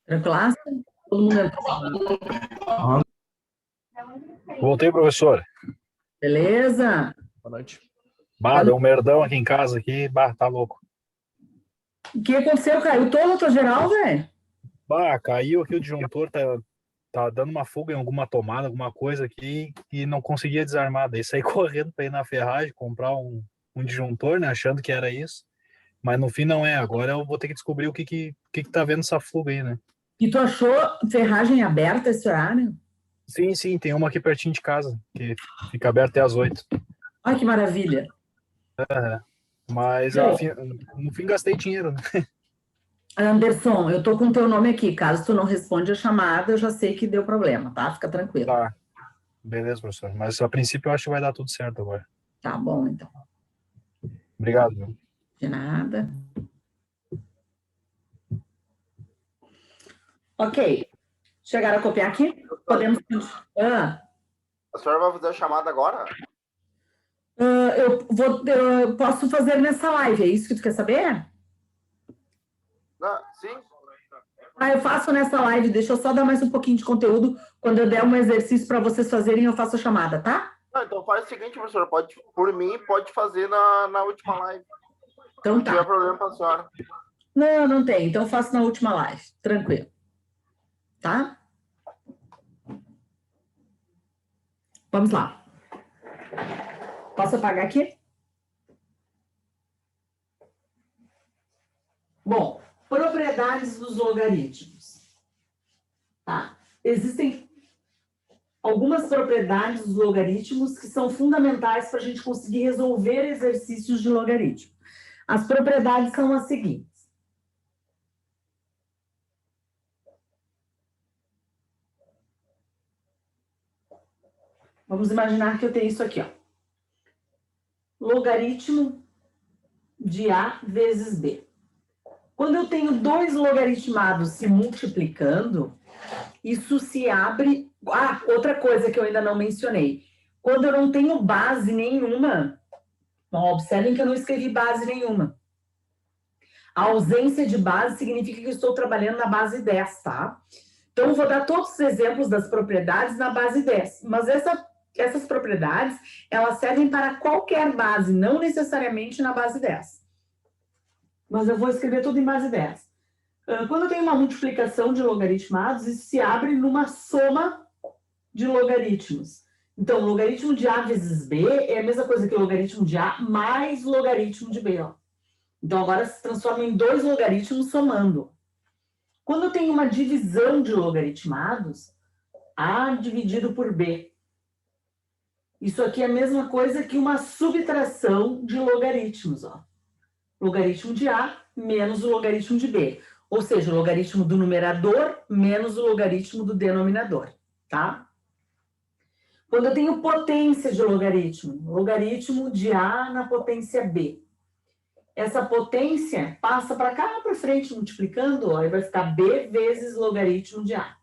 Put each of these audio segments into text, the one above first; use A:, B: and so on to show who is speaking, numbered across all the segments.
A: Tranquilaço? Todo mundo entrou?
B: Voltei, professor.
A: Beleza?
C: Boa noite.
B: Bah, deu um merdão aqui em casa aqui. Bah, tá louco.
A: O que aconteceu? Caiu todo a tua geral, velho?
B: Bah, caiu aqui o disjuntor, tá dando uma fuga em alguma tomada, alguma coisa aqui, e não conseguia desarmar. Daí saí correndo pra ir na ferragem, comprar um disjuntor, né, achando que era isso. Mas no fim não é. Agora eu vou ter que descobrir o que tá vendo essa fuga aí, né?
A: E tu achou ferragem aberta esse horário?
B: Sim, tem uma aqui pertinho de casa, que fica aberta até às 8.
A: Ai, que maravilha.
B: Mas
A: Bom,
B: no fim gastei dinheiro, né?
A: Anderson, eu tô com o teu nome aqui. Caso tu não responde a chamada, eu já sei que deu problema, tá? Fica tranquilo.
B: Tá, beleza, professor. Mas a princípio eu acho que vai dar tudo certo agora.
A: Tá bom, então.
B: Obrigado, viu?
A: De nada. Ok. Chegaram a copiar aqui? Podemos.
C: A senhora vai fazer a chamada agora?
A: Eu posso fazer nessa live, é isso que tu quer saber?
C: Sim.
A: Eu faço nessa live, deixa eu só dar mais um pouquinho de conteúdo. Quando eu der um exercício para vocês fazerem, eu faço a chamada, tá?
C: Então faz o seguinte, professor, por mim, pode fazer na última live.
A: Então
C: Não tiver
A: tá.
C: problema para a senhora.
A: Não tem. Então eu faço na última live. Tranquilo. Tá? Vamos lá. Posso apagar aqui? Bom, propriedades dos logaritmos. Tá? Existem algumas propriedades dos logaritmos que são fundamentais para a gente conseguir resolver exercícios de logaritmo. As propriedades são as seguintes. Vamos imaginar que eu tenho isso aqui, ó. Logaritmo de A vezes B. Quando eu tenho dois logaritmados se multiplicando, isso se abre... outra coisa que eu ainda não mencionei. Quando eu não tenho base nenhuma, observem que eu não escrevi base nenhuma. A ausência de base significa que eu estou trabalhando na base 10, tá? Então, eu vou dar todos os exemplos das propriedades na base 10. Mas essas propriedades, elas servem para qualquer base, não necessariamente na base 10. Mas eu vou escrever tudo em base 10. Quando eu tenho uma multiplicação de logaritmados, isso se abre numa soma de logaritmos. Então, logaritmo de A vezes B é a mesma coisa que logaritmo de A mais logaritmo de B, ó. Então, agora se transforma em dois logaritmos somando. Quando eu tenho uma divisão de logaritmados, A dividido por B. Isso aqui é a mesma coisa que uma subtração de logaritmos, ó. Logaritmo de A menos o logaritmo de B. Ou seja, o logaritmo do numerador menos o logaritmo do denominador, tá? Quando eu tenho potência de logaritmo, logaritmo de A na potência B. Essa potência passa para cá, para frente, multiplicando, ó, e vai ficar B vezes logaritmo de A.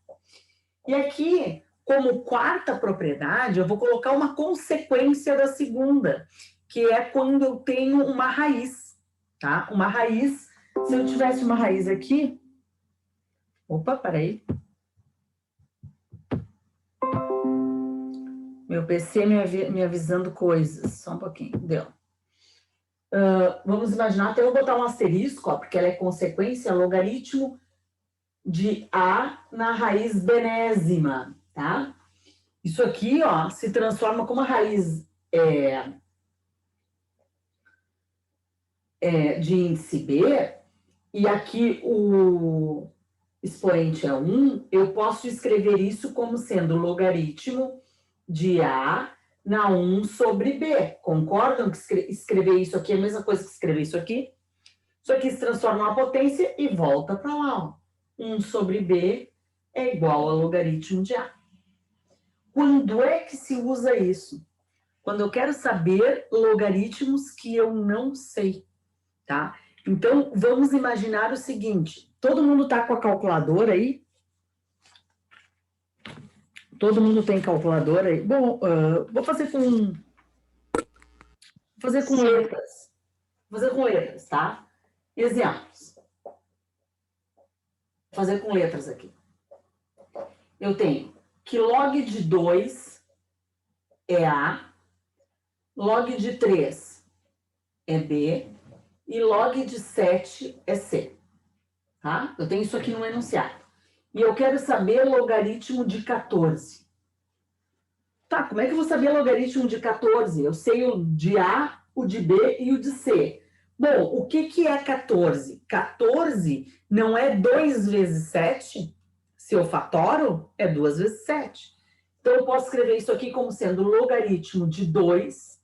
A: E aqui, como quarta propriedade, eu vou colocar uma consequência da segunda, que é quando eu tenho uma raiz, tá? Uma raiz, se eu tivesse uma raiz aqui... Opa, peraí. Meu PC me avisando coisas. Só um pouquinho, deu. Vamos imaginar, até eu vou botar um asterisco, ó, porque ela é consequência, logaritmo de A na raiz benésima, tá? Isso aqui, ó, se transforma como uma raiz de índice B, e aqui o expoente é 1, eu posso escrever isso como sendo logaritmo de A na 1 sobre B. Concordam que escrever isso aqui é a mesma coisa que escrever isso aqui? Isso aqui se transforma em uma potência e volta para lá, ó. 1 sobre B é igual a logaritmo de A. Quando é que se usa isso? Quando eu quero saber logaritmos que eu não sei, tá? Então, vamos imaginar o seguinte. Todo mundo está com a calculadora aí? Todo mundo tem calculadora aí? Bom, vou fazer com fazer com letras. Vou fazer com letras, tá? Exemplos. Vou fazer com letras aqui. Eu tenho que log de 2 é A, log de 3 é B e log de 7 é C. Tá? Eu tenho isso aqui no enunciado. E eu quero saber logaritmo de 14. Tá, como é que eu vou saber logaritmo de 14? Eu sei o de A, o de B e o de C. Bom, o que é 14? 14 não é 2 vezes 7? Se eu fatoro, é 2 vezes 7. Então, eu posso escrever isso aqui como sendo logaritmo de 2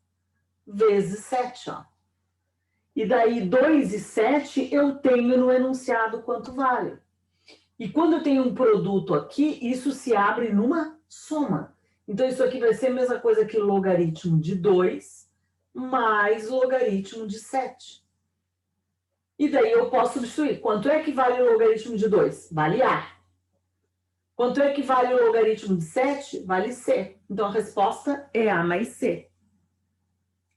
A: vezes 7, ó. E daí, 2 e 7 eu tenho no enunciado quanto vale. E quando eu tenho um produto aqui, isso se abre numa soma. Então, isso aqui vai ser a mesma coisa que logaritmo de 2 mais logaritmo de 7. E daí eu posso substituir. Quanto é que vale o logaritmo de 2? Vale A. Quanto é que vale o logaritmo de 7? Vale C. Então, a resposta é A mais C.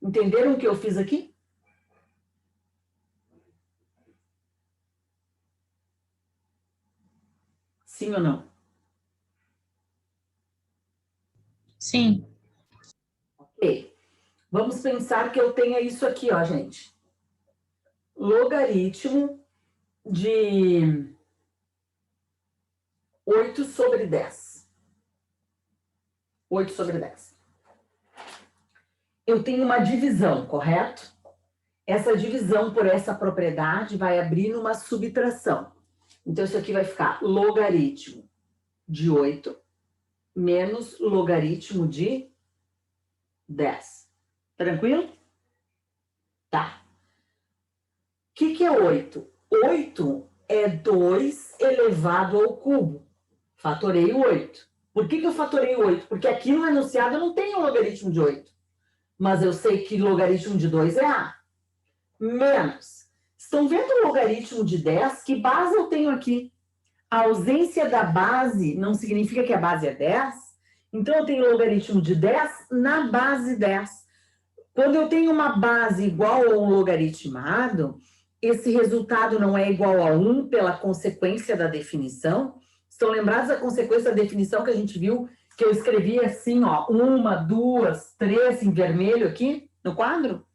A: Entenderam o que eu fiz aqui? Sim ou não?
D: Sim.
A: Ok. Vamos pensar que eu tenha isso aqui, ó, gente. Logaritmo de 8 sobre 10. 8 sobre 10. Eu tenho uma divisão, correto? Essa divisão por essa propriedade vai abrir numa subtração. Então, isso aqui vai ficar logaritmo de 8 menos logaritmo de 10. Tranquilo? Tá. O que é 8? 8 é 2 elevado ao cubo. Fatorei 8. Por que eu fatorei 8? Porque aqui no enunciado eu não tenho logaritmo de 8. Mas eu sei que logaritmo de 2 é A. Menos. Estão vendo o logaritmo de 10? Que base eu tenho aqui? A ausência da base não significa que a base é 10. Então, eu tenho logaritmo de 10 na base 10. Quando eu tenho uma base igual a um logaritmado, esse resultado não é igual a 1 pela consequência da definição. Estão lembrados da consequência da definição que a gente viu, que eu escrevi assim, ó, 1, 2, 3 em vermelho aqui no quadro?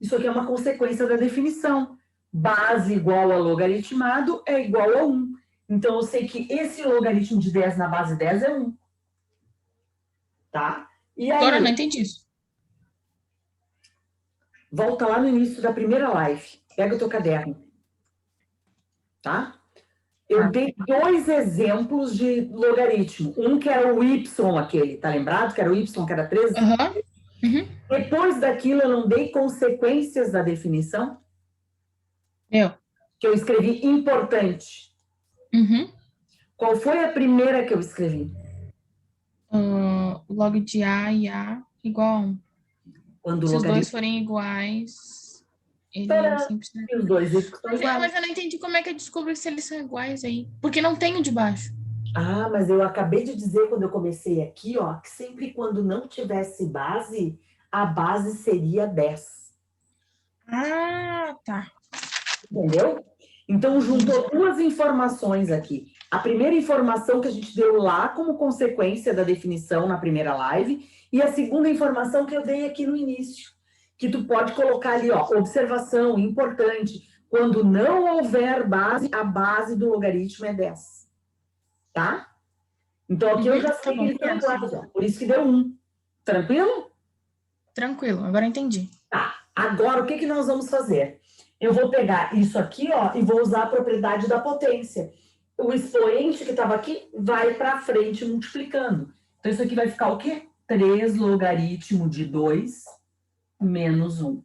A: Isso aqui é uma consequência da definição. Base igual a logaritmado é igual a 1. Então, eu sei que esse logaritmo de 10 na base 10 é 1. Tá? E aí,
D: Agora eu não entendi isso.
A: volta lá no início da primeira live. Pega o teu caderno. Tá? Eu dei 2 exemplos de logaritmo. Um que era o y aquele, tá lembrado? Que era o y, que era 13.
D: Uhum.
A: Depois daquilo, eu não dei consequências da definição?
D: Eu.
A: Que eu escrevi importante.
D: Uhum.
A: Qual foi a primeira que eu escrevi?
D: Log de A e A igual a 1.
A: Quando o
D: Se os dois
A: logaritmo...
D: forem iguais, ele sempre será.
A: E os dois são iguais.
D: Mas eu não entendi como é que eu descubro se eles são iguais aí. Porque não tem o de baixo.
A: Ah, mas eu acabei de dizer quando eu comecei aqui, ó, que sempre quando não tivesse base, a base seria 10.
D: Ah, tá.
A: Entendeu? Então, juntou 2 informações aqui. A primeira informação que a gente deu lá como consequência da definição na primeira live, e a segunda informação que eu dei aqui no início, que tu pode colocar ali, ó, observação, importante. Quando não houver base, a base do logaritmo é 10. Tá? Então, aqui eu já sei que eles são iguais, ó. Por isso que deu 1. Tranquilo?
D: Tranquilo, agora eu entendi.
A: Tá. Agora, o que nós vamos fazer? Eu vou pegar isso aqui, ó, e vou usar a propriedade da potência. O expoente que estava aqui vai para frente multiplicando. Então, isso aqui vai ficar o quê? 3 logaritmo de 2 menos 1.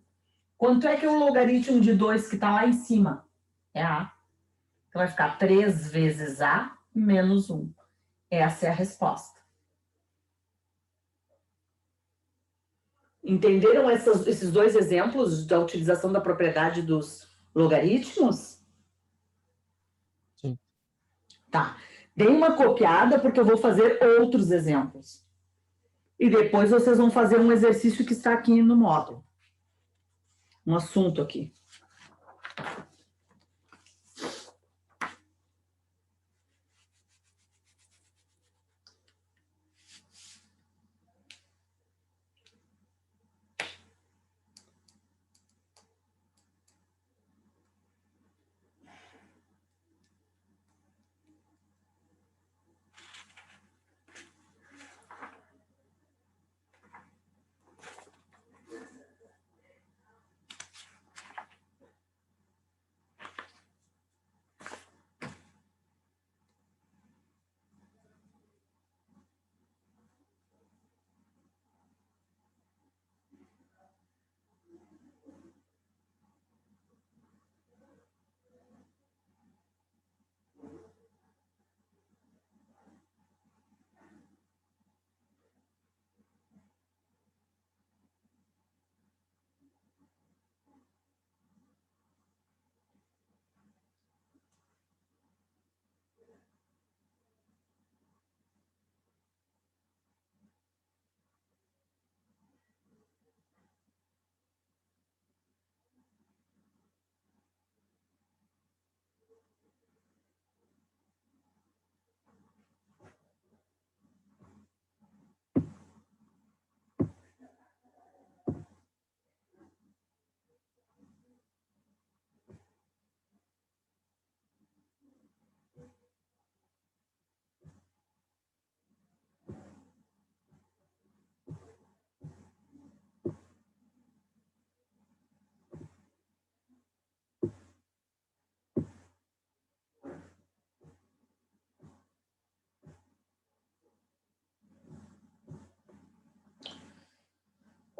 A: Quanto é que é o logaritmo de 2 que está lá em cima? É A. Então, vai ficar 3 vezes A menos 1. Essa é a resposta. Entenderam esses 2 exemplos da utilização da propriedade dos logaritmos?
B: Sim.
A: Tá. Dei uma copiada porque eu vou fazer outros exemplos. E depois vocês vão fazer um exercício que está aqui no módulo. um assunto aqui.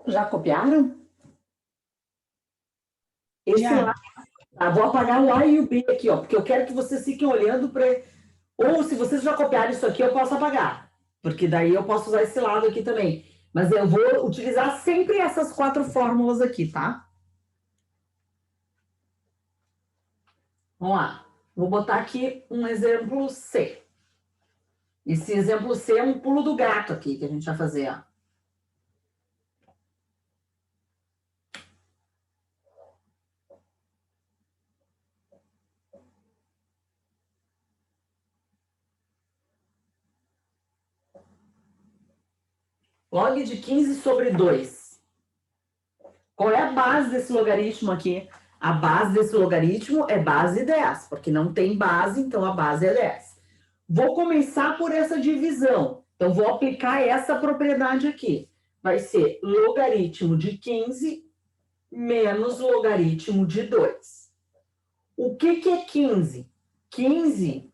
A: Já copiaram? Esse
D: Já.
A: lá. Tá, vou apagar o A e o B aqui, ó, porque eu quero que vocês fiquem olhando para. Ou se vocês já copiaram isso aqui, eu posso apagar, porque daí eu posso usar esse lado aqui também. Mas eu vou utilizar sempre essas 4 fórmulas aqui, tá? Vamos lá. Vou botar aqui um exemplo C. Esse exemplo C é um pulo do gato aqui que a gente vai fazer, ó. Log de 15 sobre 2. Qual é a base desse logaritmo aqui? A base desse logaritmo é base 10, porque não tem base, então a base é 10. Vou começar por essa divisão. Então, vou aplicar essa propriedade aqui. Vai ser logaritmo de 15 menos logaritmo de 2. O que é 15? 15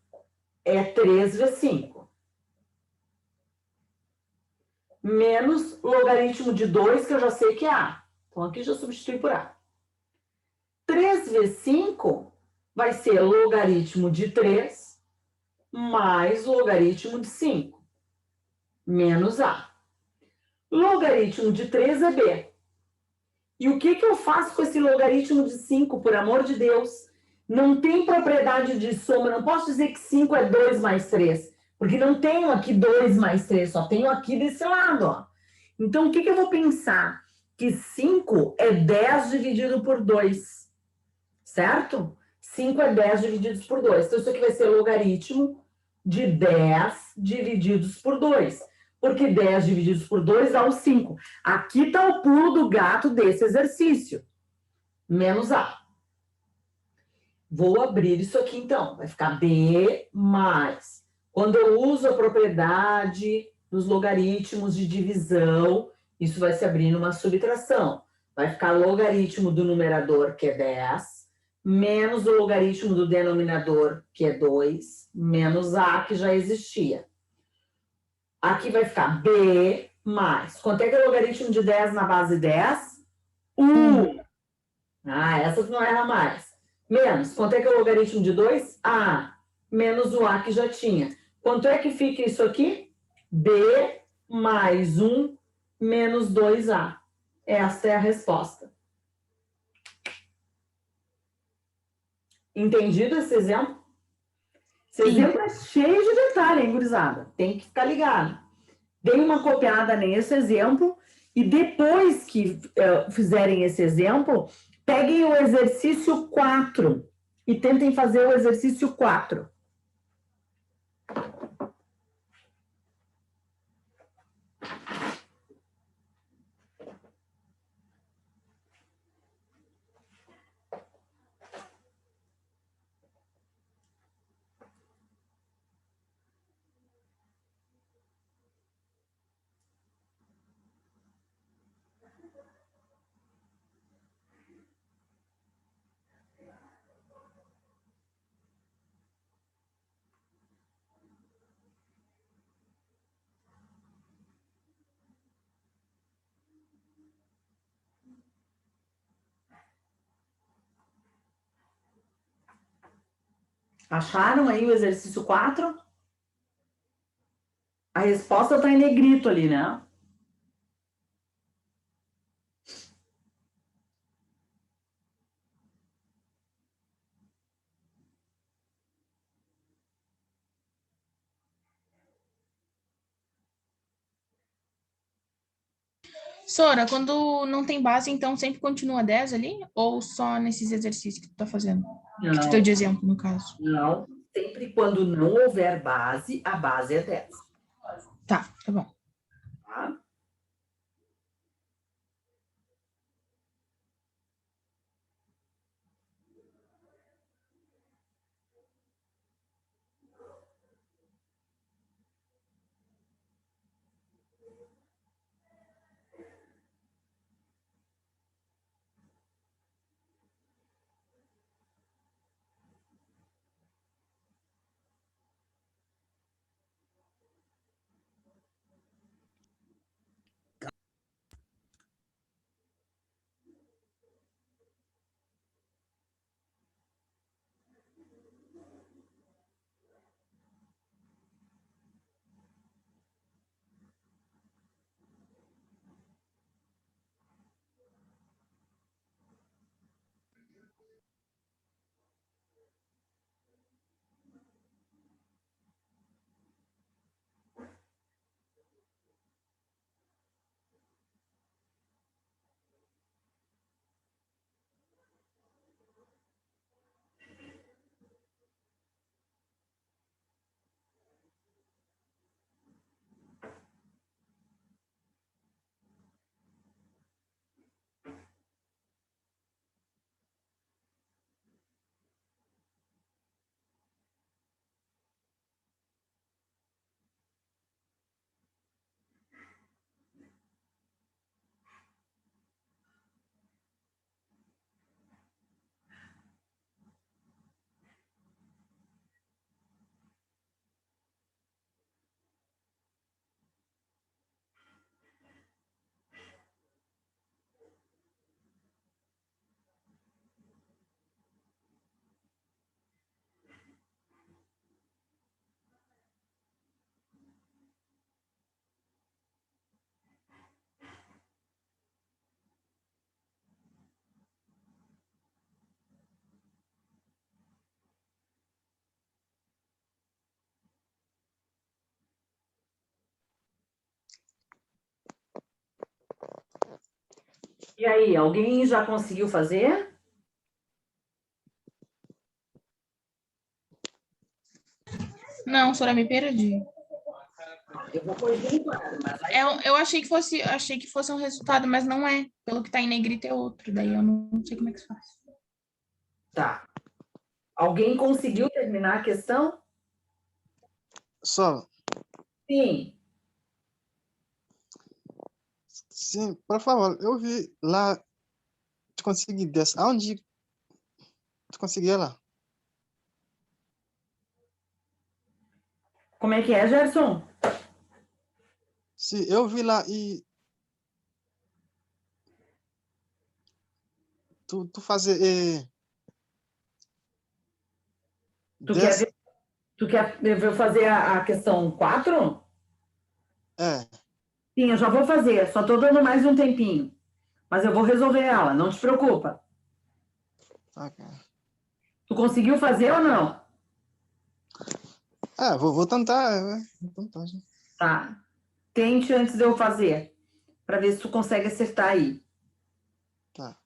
A: é 3 vezes 5. Menos logaritmo de 2, que eu já sei que é A. Então, aqui já substitui por A. 3 vezes 5 vai ser logaritmo de 3 mais logaritmo de 5, menos A. Logaritmo de 3 é B. E o que eu faço com esse logaritmo de 5, por amor de Deus? Não tem propriedade de soma, não posso dizer que 5 é 2 mais 3, porque não tenho aqui 2 mais 3, só tenho aqui desse lado, ó. Então, o que eu vou pensar? Que 5 é 10 dividido por 2, certo? 5 é 10 divididos por 2. Então, isso aqui vai ser logaritmo de 10 divididos por 2. Porque 10 divididos por 2 dá o 5. Aqui está o pulo do gato desse exercício. Menos A. Vou abrir isso aqui, então. Vai ficar B mais. Quando eu uso a propriedade dos logaritmos de divisão, isso vai se abrir numa subtração. Vai ficar logaritmo do numerador, que é 10, menos o logaritmo do denominador, que é 2, menos A, que já existia. Aqui vai ficar B mais. Quanto é que é o logaritmo de 10 na base 10? 1. Ah, essa tu não erra mais. Menos. Quanto é que é o logaritmo de 2? A. Menos o A que já tinha. Quanto é que fica isso aqui? B mais 1 menos 2A. Essa é a resposta. Entendido esse exemplo? Esse exemplo é cheio de detalhe, hein, gurizada? Tem que ficar ligado. Dei uma copiada nesse exemplo e depois que fizerem esse exemplo, Peguem o exercício 4 e tentem fazer o exercício 4. Acharam aí o exercício 4? A resposta está em negrito ali, né?
D: Sora, quando não tem base, então sempre continua 10 ali? Ou só nesses exercícios que tu tá fazendo? Que tu deu de exemplo, no caso.
A: Não. Sempre quando não houver base, a base é 10.
D: Tá bom.
A: Tá? E aí, alguém já conseguiu fazer?
D: Não, Sora, me perdi.
A: Eu vou corrigir agora, mas aí...
D: Eu achei que fosse um resultado, mas não é. Pelo que tá em negrito é outro. Daí eu não sei como é que se faz.
A: Tá. Alguém conseguiu terminar a questão?
E: Só,
A: Sim.
E: sim, por favor, eu vi lá, tu consegui dessa. Aonde tu conseguia lá?
A: Como é que é, Gerson?
E: Sim, eu vi lá e tu fazer
A: Tu quer
E: 10,
A: ver, tu quer ver fazer a questão 4?
E: é,
A: Sim, eu já vou fazer, só estou dando mais um tempinho. Mas eu vou resolver ela, não te preocupa.
E: ok.
A: Tu conseguiu fazer ou não?
E: Vou tentar, vou tentar, já.
A: Tá. Tente antes de eu fazer, para ver se tu consegue acertar aí.
E: Tá.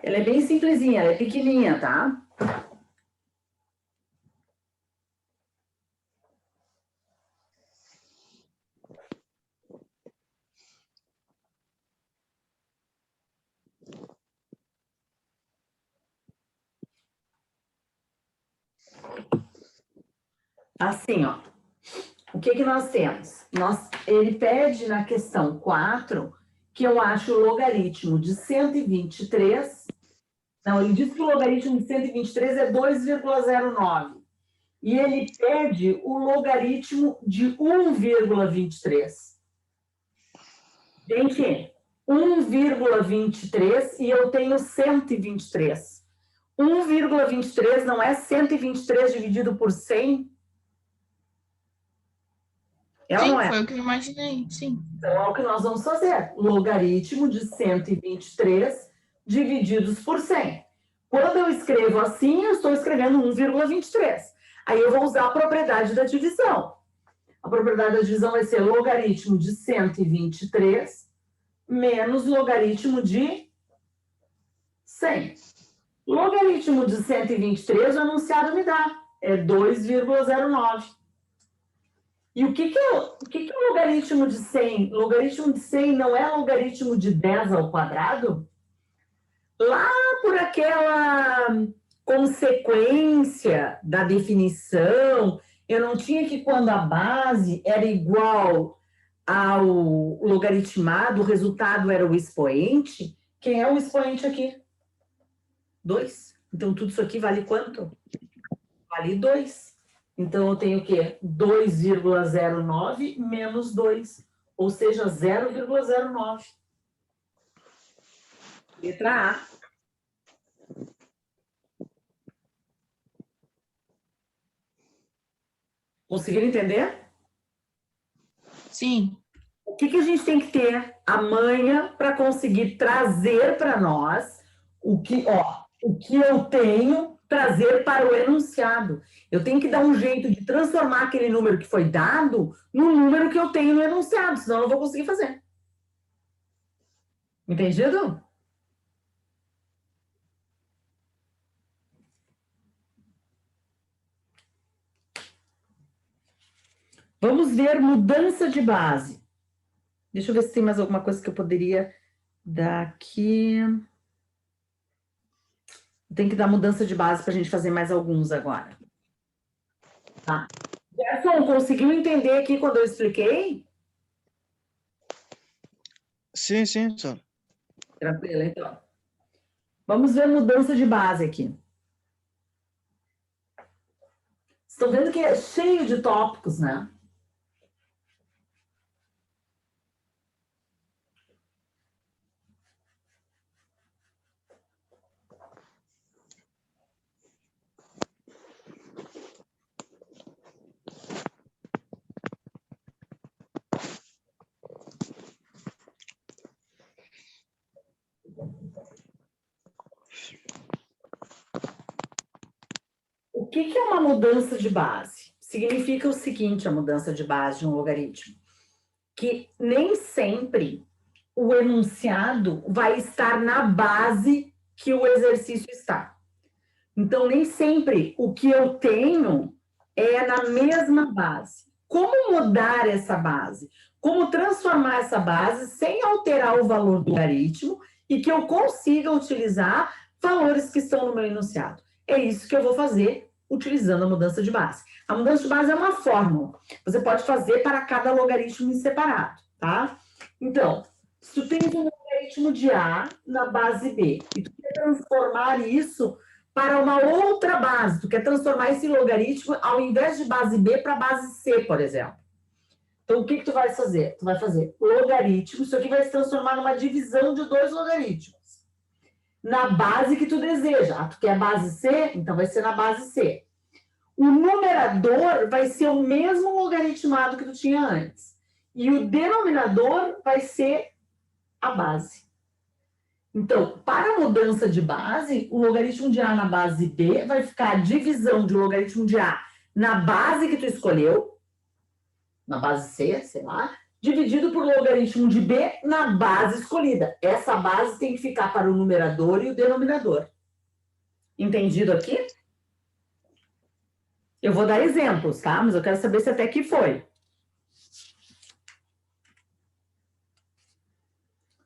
A: Ela é bem simplesinha, ela é pequenininha, tá? Assim, ó. O que que nós temos? Ele pede na questão 4 que eu acho o logaritmo de 123. Não, ele diz que o logaritmo de 123 é 2,09. E ele pede o logaritmo de 1,23. Gente, 1,23 e eu tenho 123. 1,23 não é 123 dividido por 100? É ou
D: Sim,
A: não é?
D: foi o que eu imaginei, sim.
A: Então, é o que nós vamos fazer. Logaritmo de 123 divididos por 100. Quando eu escrevo assim, eu estou escrevendo 1,23. Aí eu vou usar a propriedade da divisão. A propriedade da divisão vai ser logaritmo de 123 menos logaritmo de 100. Logaritmo de 123, o enunciado me dá. É 2,09. E o que é o logaritmo de 100? Logaritmo de 100 não é logaritmo de 10 ao quadrado? Lá por aquela consequência da definição, eu não tinha que quando a base era igual ao logaritmado, o resultado era o expoente. Quem é o expoente aqui? 2. Então, tudo isso aqui vale quanto? Vale 2. Então, eu tenho o quê? 2,09 menos 2, ou seja, 0,09. Letra A. Conseguiram entender?
D: Sim.
A: O que a gente tem que ter? A manha para conseguir trazer para nós o que eu tenho, trazer para o enunciado. Eu tenho que dar um jeito de transformar aquele número que foi dado no número que eu tenho no enunciado, senão eu não vou conseguir fazer. Entendido? Vamos ver mudança de base. Deixa eu ver se tem mais alguma coisa que eu poderia dar aqui. Tem que dar mudança de base para a gente fazer mais alguns agora. Tá. Gerson, conseguiu entender aqui quando eu expliquei?
E: Sim, sim, senhor.
A: Tranquilo, então. Vamos ver mudança de base aqui. Estão vendo que é cheio de tópicos, né? O que é uma mudança de base? Significa o seguinte, a mudança de base de um logaritmo. Que nem sempre o enunciado vai estar na base que o exercício está. Então, nem sempre o que eu tenho é na mesma base. Como mudar essa base? Como transformar essa base sem alterar o valor do logaritmo e que eu consiga utilizar valores que estão no meu enunciado? É isso que eu vou fazer utilizando a mudança de base. A mudança de base é uma fórmula. Você pode fazer para cada logaritmo em separado, tá? Então, se tu tens um logaritmo de A na base B e tu quer transformar isso para uma outra base, tu quer transformar esse logaritmo ao invés de base B para base C, por exemplo. Então, o que tu vai fazer? Tu vai fazer logaritmo, isso aqui vai se transformar numa divisão de 2 logaritmos. Na base que tu deseja. Ah, tu quer a base C? Então vai ser na base C. O numerador vai ser o mesmo logaritmado que tu tinha antes. E o denominador vai ser a base. Então, para a mudança de base, o logaritmo de A na base B vai ficar a divisão de logaritmo de A na base que tu escolheu, na base C, sei lá, dividido por logaritmo de b na base escolhida. Essa base tem que ficar para o numerador e o denominador. Entendido aqui? Eu vou dar exemplos, tá? Mas eu quero saber se até aqui foi.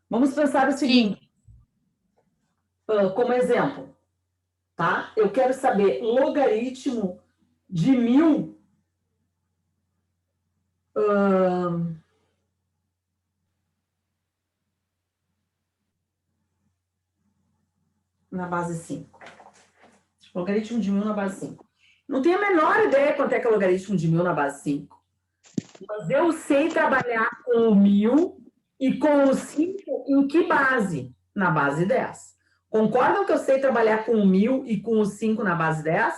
A: Vamos pensar o seguinte. Como exemplo, tá? Eu quero saber logaritmo de 1000 na base 5. Logaritmo de 1000 na base 5. Não tenho a menor ideia quanto é que é o logaritmo de 1000 na base 5. Mas eu sei trabalhar com o 1000 e com o 5 em que base? Na base 10. Concordam que eu sei trabalhar com o 1000 e com o 5 na base 10?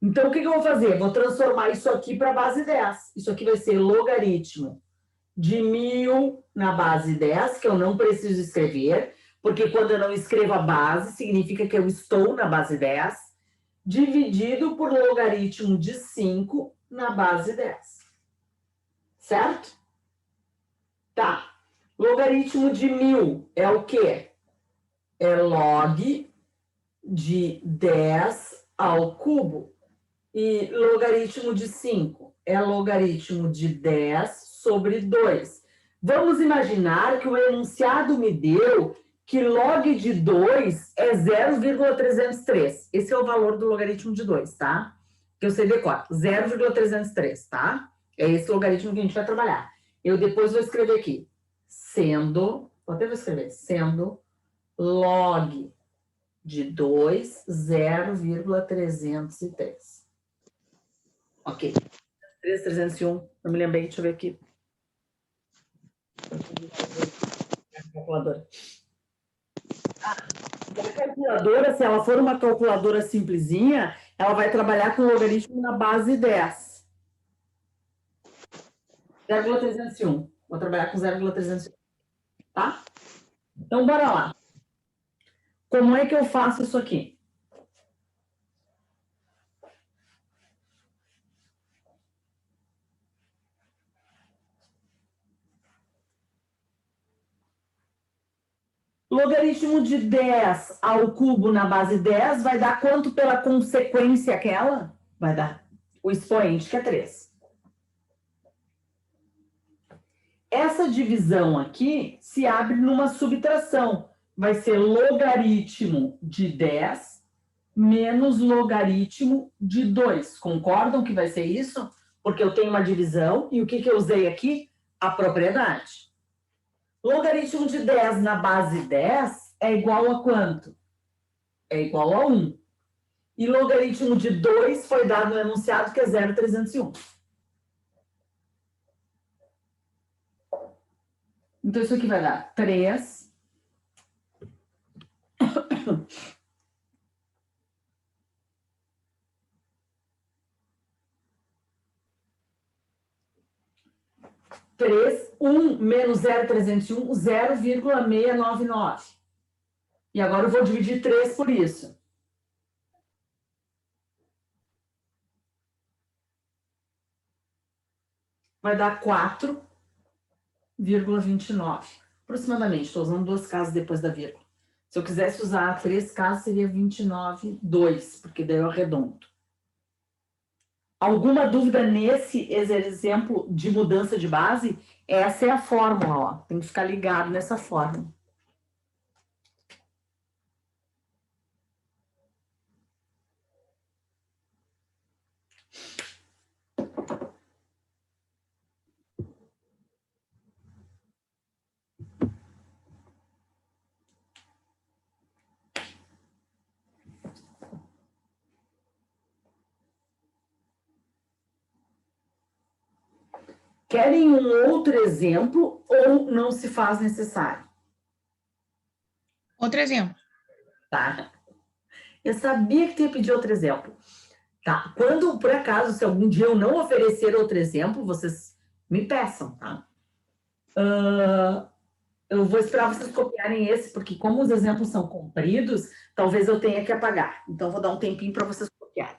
A: Então, o que eu vou fazer? Vou transformar isso aqui para a base 10. Isso aqui vai ser logaritmo de 1000 na base 10, que eu não preciso escrever, porque quando eu não escrevo a base, significa que eu estou na base 10, dividido por logaritmo de 5 na base 10. Certo? Tá. Logaritmo de 1000 é o quê? É log de 10 ao cubo. E logaritmo de 5 é logaritmo de 10 sobre 2. Vamos imaginar que o enunciado me deu que log de 2 é 0,303. Esse é o valor do logaritmo de 2, tá? Que eu sei decorar. 0,303, tá? É esse logaritmo que a gente vai trabalhar. Eu depois vou escrever aqui. Sendo, vou escrever, sendo log de 2, 0,303. Ok. 301, eu me lembrei, deixa eu ver aqui. Calculadora. A calculadora, se ela for uma calculadora simplesinha, ela vai trabalhar com o logaritmo na base 10. 0,301. Vou trabalhar com 0,301. Tá? Então, bora lá. Como é que eu faço isso aqui? Logaritmo de 10 ao cubo na base 10 vai dar quanto pela consequência aquela? Vai dar o expoente, que é 3. Essa divisão aqui se abre numa subtração. Vai ser logaritmo de 10 menos logaritmo de 2. Concordam que vai ser isso? Porque eu tenho uma divisão e o que eu usei aqui? A propriedade. Logaritmo de 10 na base 10 é igual a quanto? É igual a 1. E logaritmo de 2 foi dado no enunciado, que é 0,301. Então, isso aqui vai dar 3. Menos 0,301, 0,699. E agora eu vou dividir 3 por isso. Vai dar 4,29. Aproximadamente, estou usando 2 casas depois da vírgula. Se eu quisesse usar 3 casas, seria 29,2, porque daí eu arredondo. Alguma dúvida nesse exemplo de mudança de base? Essa é a fórmula, ó. Tem que ficar ligado nessa fórmula. Querem um outro exemplo ou não se faz necessário?
D: Outro exemplo.
A: Tá. Eu sabia que tu ia pedir outro exemplo. Tá. Quando, por acaso, se algum dia eu não oferecer outro exemplo, vocês me peçam, tá? Eu vou esperar vocês copiarem esse, porque como os exemplos são compridos, talvez eu tenha que apagar. Então, vou dar um tempinho para vocês copiarem.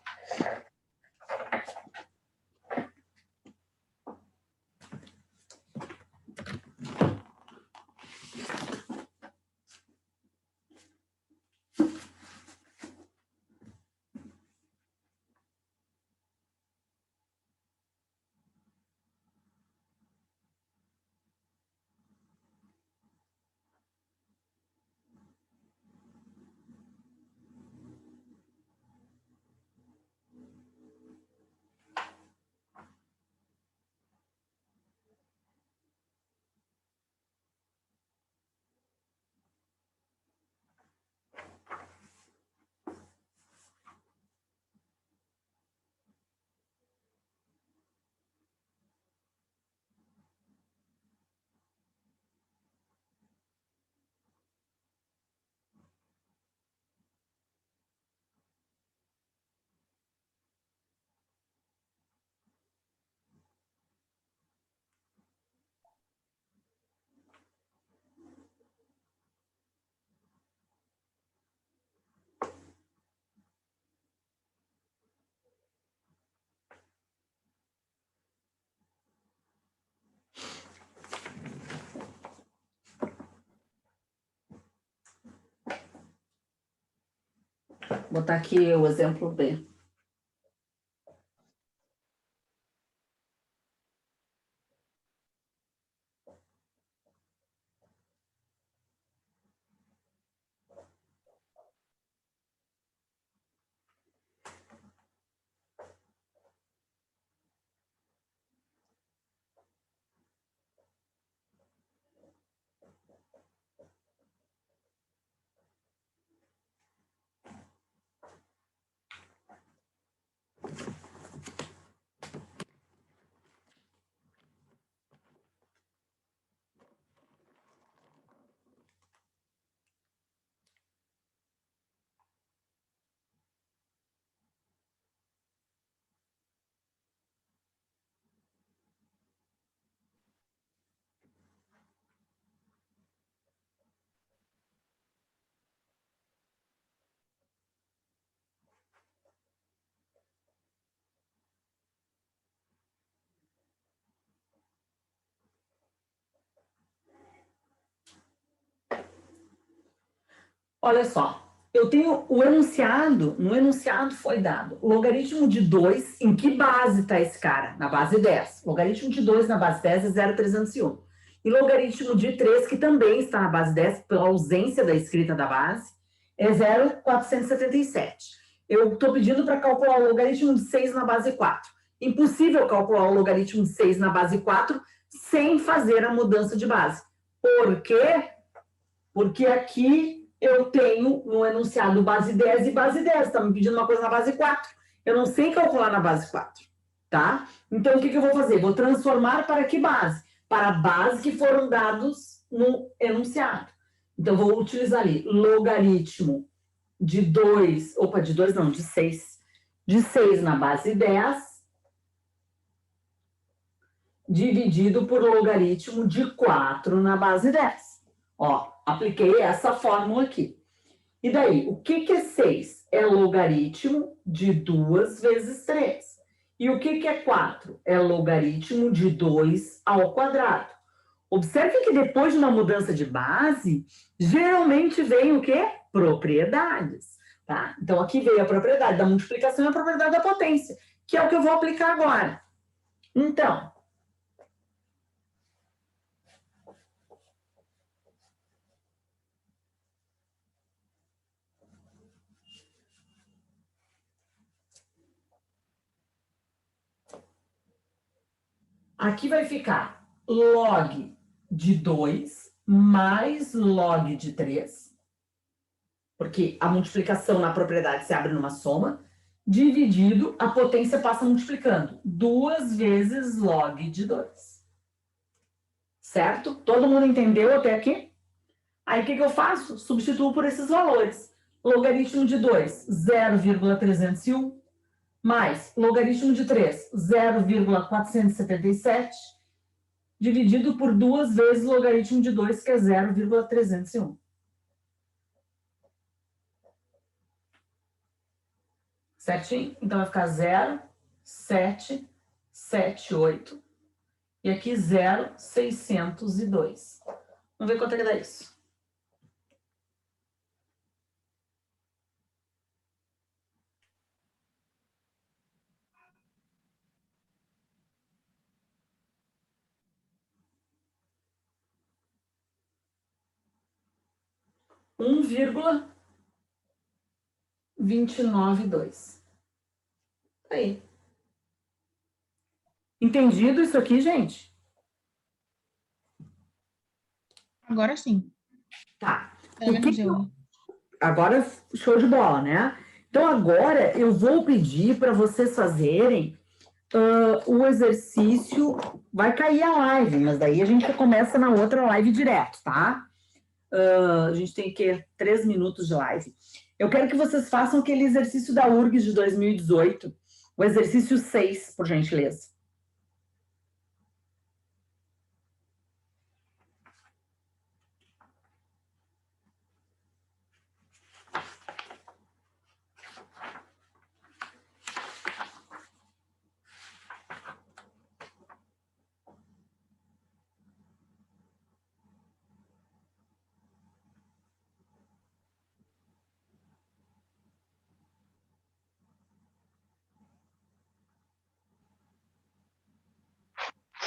A: Vou botar aqui o exemplo B. Olha só, eu tenho o enunciado, no enunciado foi dado logaritmo de 2, em que base está esse cara? Na base 10. Logaritmo de 2 na base 10 é 0,301. E logaritmo de 3, que também está na base 10, pela ausência da escrita da base, é 0,477. Eu estou pedindo para calcular o logaritmo de 6 na base 4. Impossível calcular o logaritmo de 6 na base 4 sem fazer a mudança de base. Por quê? Porque aqui eu tenho no enunciado base 10 e base 10. Está me pedindo uma coisa na base 4. Eu não sei calcular na base 4, tá? Então, o que eu vou fazer? Vou transformar para que base? Para a base que foram dados no enunciado. Então, vou utilizar ali logaritmo de 2, opa, de 2 não, de 6. De 6 na base 10, dividido por logaritmo de 4 na base 10. Ó, apliquei essa fórmula aqui. E daí, o que é 6? É logaritmo de 2 vezes 3. E o que é 4? É logaritmo de 2 ao quadrado. Observe que depois de uma mudança de base, geralmente vem o quê? Propriedades. Tá? Então, aqui veio a propriedade da multiplicação e a propriedade da potência, que é o que eu vou aplicar agora. Então, aqui vai ficar log de 2 mais log de 3, porque a multiplicação na propriedade se abre numa soma, dividido, a potência passa multiplicando, 2 vezes log de 2. Certo? Todo mundo entendeu até aqui? Aí o que eu faço? Substituo por esses valores. Logaritmo de 2, 0,301, mais logaritmo de 3, 0,477, dividido por 2 vezes logaritmo de 2, que é 0,301. Certinho? Então, vai ficar 0,778. E aqui 0,602. Vamos ver quanto é que dá isso. Um vírgula 292. Aí. Entendido isso aqui, gente?
D: Agora sim.
A: Tá.
D: Pelo
A: O que
D: menos eu.
A: Agora, show de bola, né? Então, agora eu vou pedir para vocês fazerem o exercício. Vai cair a live, mas daí a gente começa na outra live direto, tá? A gente tem que 3 minutos de live. Eu quero que vocês façam aquele exercício da URGS de 2018, o exercício 6, por gentileza.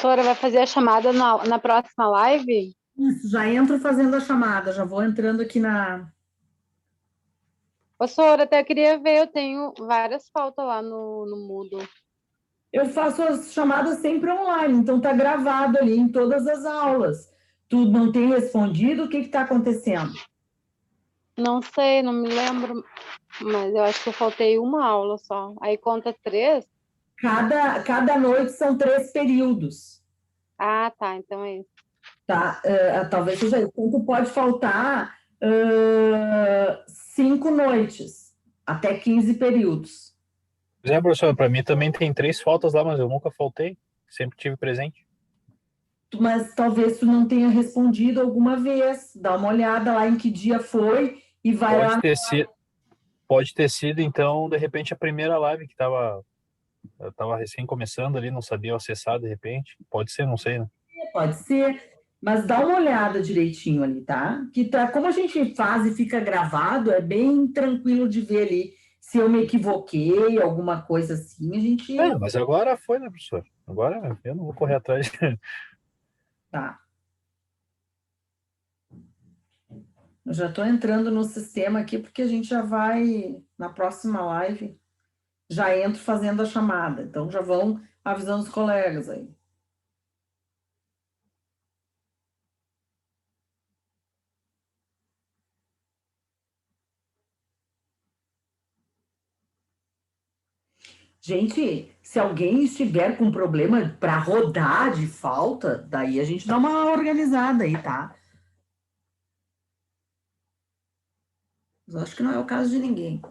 F: Professora, vai fazer a chamada na próxima live?
A: Isso, já entro fazendo a chamada, já vou entrando aqui na...
F: Professora, até queria ver, eu tenho várias faltas lá no Moodle.
A: Eu faço as chamadas sempre online, então tá gravado ali em todas as aulas. Tu não tem respondido? O que está acontecendo?
F: Não sei, não me lembro, mas eu acho que eu faltei uma aula só. Aí conta 3?
A: Cada noite são 3 períodos,
F: Ah, tá, então é isso.
A: tá? Talvez seja isso. Então, tu pode faltar 5 noites, até 15 períodos.
B: Pois é, professor, para mim também tem 3 faltas lá, mas eu nunca faltei. Sempre tive presente.
A: Mas talvez tu não tenha respondido alguma vez. Dá uma olhada lá em que dia foi e vai lá.
B: Pode ter sido, então, de repente, a primeira live que eu tava recém começando ali, não sabia acessar de repente. Pode ser, não sei, né?
A: Pode ser, mas dá uma olhada direitinho ali, tá? Como a gente faz e fica gravado, é bem tranquilo de ver ali se eu me equivoquei, alguma coisa assim, a gente...
B: Mas agora foi, né, professor? Agora eu não vou correr atrás.
A: Tá. Eu já estou entrando no sistema aqui, porque a gente já vai, na próxima live, já entro fazendo a chamada. Então, já vão avisando os colegas aí. Gente, se alguém estiver com problema para rodar de falta, daí a gente dá uma organizada aí, tá? Mas eu acho que não é o caso de ninguém.